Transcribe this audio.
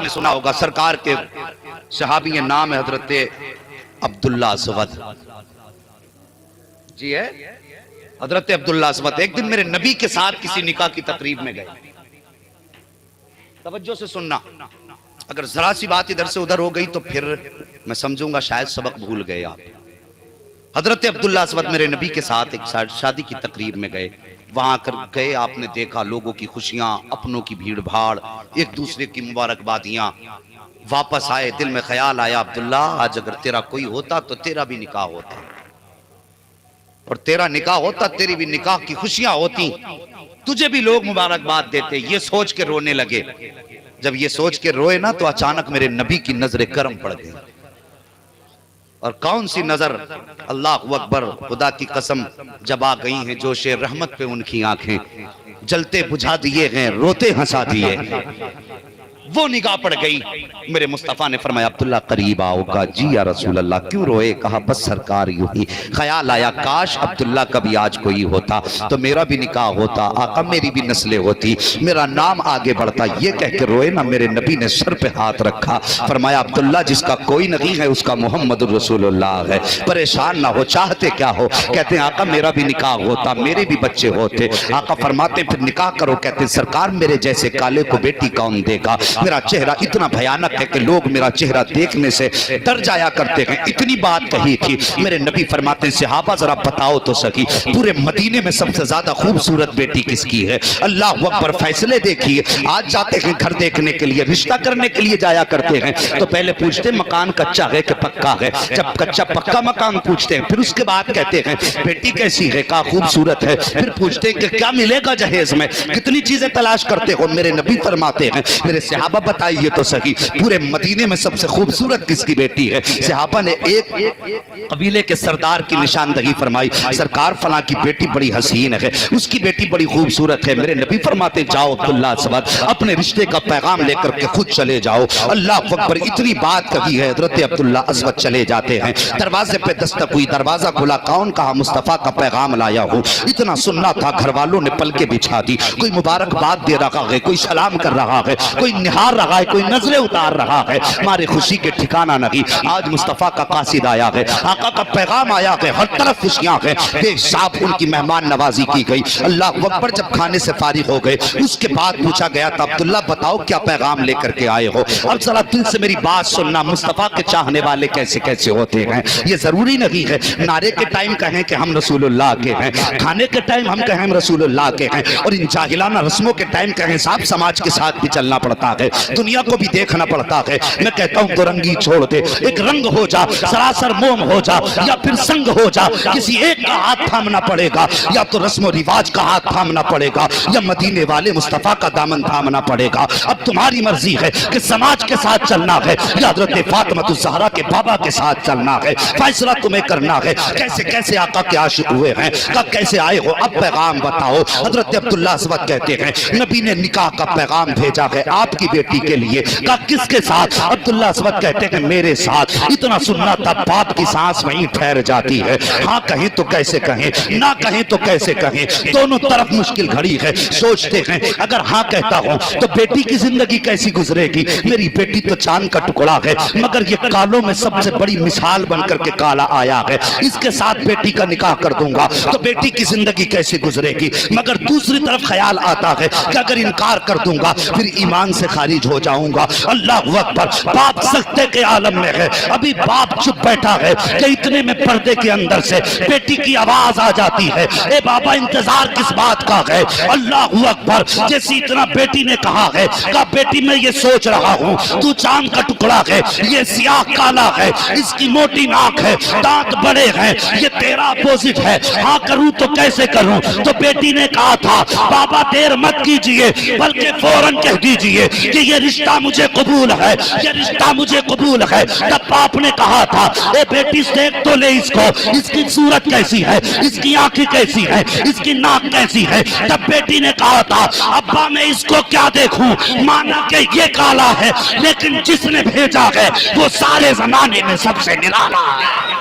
نے سنا ہوگا سرکار کے صحابی نام ہے حضرت عبداللہ اسود جی ہے حضرت عبداللہ اسود ایک دن میرے نبی کے ساتھ کسی نکاح کی تقریب میں گئے. توجہ سے سننا, اگر ذرا سی بات ادھر سے ادھر ہو گئی تو پھر میں سمجھوں گا شاید سبق بھول گئے آپ. حضرت عبداللہ اسود میرے نبی کے ساتھ ایک شادی کی تقریب میں گئے. وہاں کر گئے, آپ نے دیکھا لوگوں کی خوشیاں, اپنوں کی بھیڑ بھاڑ, ایک دوسرے کی مبارکبادیاں. واپس آئے, دل میں خیال آیا عبداللہ آج اگر تیرا کوئی ہوتا تو تیرا بھی نکاح ہوتا, اور تیرا نکاح ہوتا تیری بھی نکاح کی خوشیاں ہوتی, تجھے بھی لوگ مبارکباد دیتے. یہ سوچ کے رونے لگے. جب یہ سوچ کے روئے نا تو اچانک میرے نبی کی نظر کرم پڑ گئی. اور کون سی نظر, اللہ اکبر, خدا کی قسم, جب آ گئی ہیں جوش رحمت پہ ان کی آنکھیں, جلتے بجھا دیے گئے, روتے ہنسا دیے. وہ نگاہ پڑ گئی. میرے مصطفیٰ نے فرمایا عبداللہ قریب آؤ. کہا جی یا رسول اللہ. کیوں روئے؟ کہا بس سرکار یوں ہی خیال آیا کاش عبداللہ کا بھی آج کوئی ہوتا تو میرا بھی نکاح ہوتا, آقا میری بھی نسلیں ہوتی, میرا نام آگے بڑھتا. یہ کہہ کے روئے نا, میرے نبی نے سر پہ ہاتھ رکھا, فرمایا عبداللہ جس کا کوئی نہیں ہے اس کا محمد الرسول اللہ ہے, پریشان نہ ہو, چاہتے کیا ہو؟ کہتے ہیں آقا میرا بھی نکاح ہوتا, میرے بھی بچے ہوتے. آقا فرماتے پھر نکاح کرو. کہتے ہیں سرکار میرے جیسے کالے کو بیٹی کون دے گا؟ میرا چہرہ اتنا بھیانک ہے کہ لوگ میرا چہرہ دیکھنے سے ڈر جایا کرتے ہیں. اتنی بات کہی تھی. میرے نبی فرماتے ہیں صحابہ ذرا بتاؤ تو سکی پورے مدینے میں سب سے زیادہ خوبصورت بیٹی کس کی ہے؟ اللہ اکبر. فیصلے دیکھیے, آج جاتے ہیں گھر دیکھنے کے لیے, رشتہ کرنے کے لیے جایا کرتے ہیں تو پہلے پوچھتے ہیں مکان کچا ہے کہ پکا ہے. جب کچا پکا مکان پوچھتے ہیں پھر اس کے بعد کہتے ہیں بیٹی کیسی ہے؟ کہا خوبصورت ہے. پھر پوچھتے ہیں کہ کیا ملے گا جہیز میں؟ کتنی چیزیں تلاش کرتے ہو؟ میرے نبی فرماتے ہیں میرے صحابہ بتائیے تو سکی پورے مدینے میں سب سے خوبصورت کس کی بیٹی ہے؟ صحابہ نے ایک قبیلے کے سردار کی نشاندہی فرمائی. سرکار فلاں کی بیٹی بڑی حسین ہے, اس کی بیٹی بڑی خوبصورت ہے. میرے نبی فرماتے جاؤ عبداللہ اسود اپنے رشتے کا پیغام لے کر کے خود چلے جاؤ. اللہ اکبر. اتنی بات کہی ہے, حضرت عبداللہ اسود چلے جاتے ہیں. دروازے پہ دستک ہوئی, دروازہ کھلا. کون؟ کہا مصطفیٰ کا پیغام لایا ہوں. اتنا سننا تھا, گھر والوں نے پلکیں بچھا دی. کوئی مبارکباد دے رہا ہے, کوئی سلام کر رہا ہے, کوئی نہار رہا ہے, کوئی نظریں اتار رہا ہے. ہمارے خوشی کے ٹھکانہ نہیں. آج مصطفیٰ کا قاصد آیا ہے, آقا کا پیغام آیا ہے, ہر طرف خوشیاں ہیں. بے صاحب ان کی مہمان نوازی کی گئی. اللہ اکبر. جب کھانے سے فارغ ہو گئے اس کے بعد پوچھا گیا تھا عبداللہ بتاؤ کیا پیغام لے کر کے آئے ہو؟ اب ذرا دل سے میری بات سننا, مصطفیٰ کے چاہنے والے کیسے کیسے ہوتے ہیں. یہ ضروری نہیں ہے نعرے کے ٹائم کہیں کہ ہم رسول اللہ کے ہیں, کھانے کے ٹائم ہم کہیں رسول اللہ کے ہیں, اور ان جاہلانہ رسموں کے ٹائم کہیں صاحب سماج کے ساتھ بھی چلنا پڑتا ہے, دنیا کو بھی دیکھنا پڑتا ہے. میں کہتا ہوں تو رنگی چھوڑ دے, ایک رنگ ہو جا, سراسر موم ہو جا, یا پھر سنگ ہو جا. کسی ایک کا ہاتھ تھامنا پڑے گا, یا تو رسم و رواج کا ہاتھ تھامنا پڑے گا, یا مدینے والے مصطفیٰ کا دامن تھامنا پڑے گا. اب تمہاری مرضی ہے کہ سماج کے ساتھ چلنا ہے یا حضرت فاطمہ الزہرا کے بابا کے ساتھ چلنا ہے. فیصلہ تمہیں کرنا ہے. کیسے کیسے آقا کے عاشق ہوئے ہیں, کب کیسے آئے ہو, اب پیغام بتاؤ. حضرت عبداللہ اسود کہتے ہیں نبی نے نکاح کا پیغام بھیجا ہے آپ کی بیٹی کے لیے. کہا کس کے ساتھ؟ عبداللہ اسود کہتے ہیں میرے ساتھ. اتنا سننا تھا, باپ کی سانس وہیں ٹھہر جاتی ہے. ہاں کہیں تو کیسے کہیں, نہ کہیں تو کیسے کہیں, دونوں طرف مشکل گھڑی ہے. سوچتے ہیں اگر ہاں کہتا ہوں تو بیٹی کی زندگی کیسی گزرے گی؟ میری بیٹی تو چاند کا ٹکڑا ہے, مگر یہ کالوں میں سب سے بڑی مثال بن کر کے کالا آیا ہے. اس کے ساتھ بیٹی کا نکاح کر دوں گا تو بیٹی کی زندگی کیسے گزرے گی؟ مگر دوسری طرف خیال آتا ہے کہ اگر انکار کر دوں گا پھر ایمان سے خارج ہو جاؤں گا. اللہ اکبر. باپ سکتے کے عالم میں ہے. ابھی باپ چپ بیٹھا ہے کہ اتنے میں پردے کے اندر سے بیٹی کی آواز آ جاتی ہے, اے بابا انتظار کس بات کا ہے؟ اللہ اکبر. جیسی اتنا بیٹی نے کہا ہے, کہا بیٹی میں یہ سوچ رہا ہوں تو چاند کا ٹکڑا ہے, یہ سیاہ کالا ہے, اس کی موٹی ناک ہے, دانت بڑے ہیں, یہ تیرا اپوزٹ ہے, ہاں کروں تو کیسے کروں؟ تو بیٹی نے کہا تھا بابا دیر مت کیجئے بلکہ فوراً کہہ دیجئے کہ یہ رشتہ مجھے قبول ہے, یہ رشتہ مجھے قبول ہے. تب باپ نے کہا تھا اے بیٹی دیکھ تو لے اس کو, اس کی صورت کیسی ہے, اس کی آنکھیں کیسی ہے, اس کی ناک کیسی ہے. تب بیٹی نے کہا تھا ابا میں اس کو کیا دیکھوں, مانا کہ یہ کالا ہے لیکن جس نے بھیجا ہے وہ سارے زمانے میں سب سے نرالا ہے.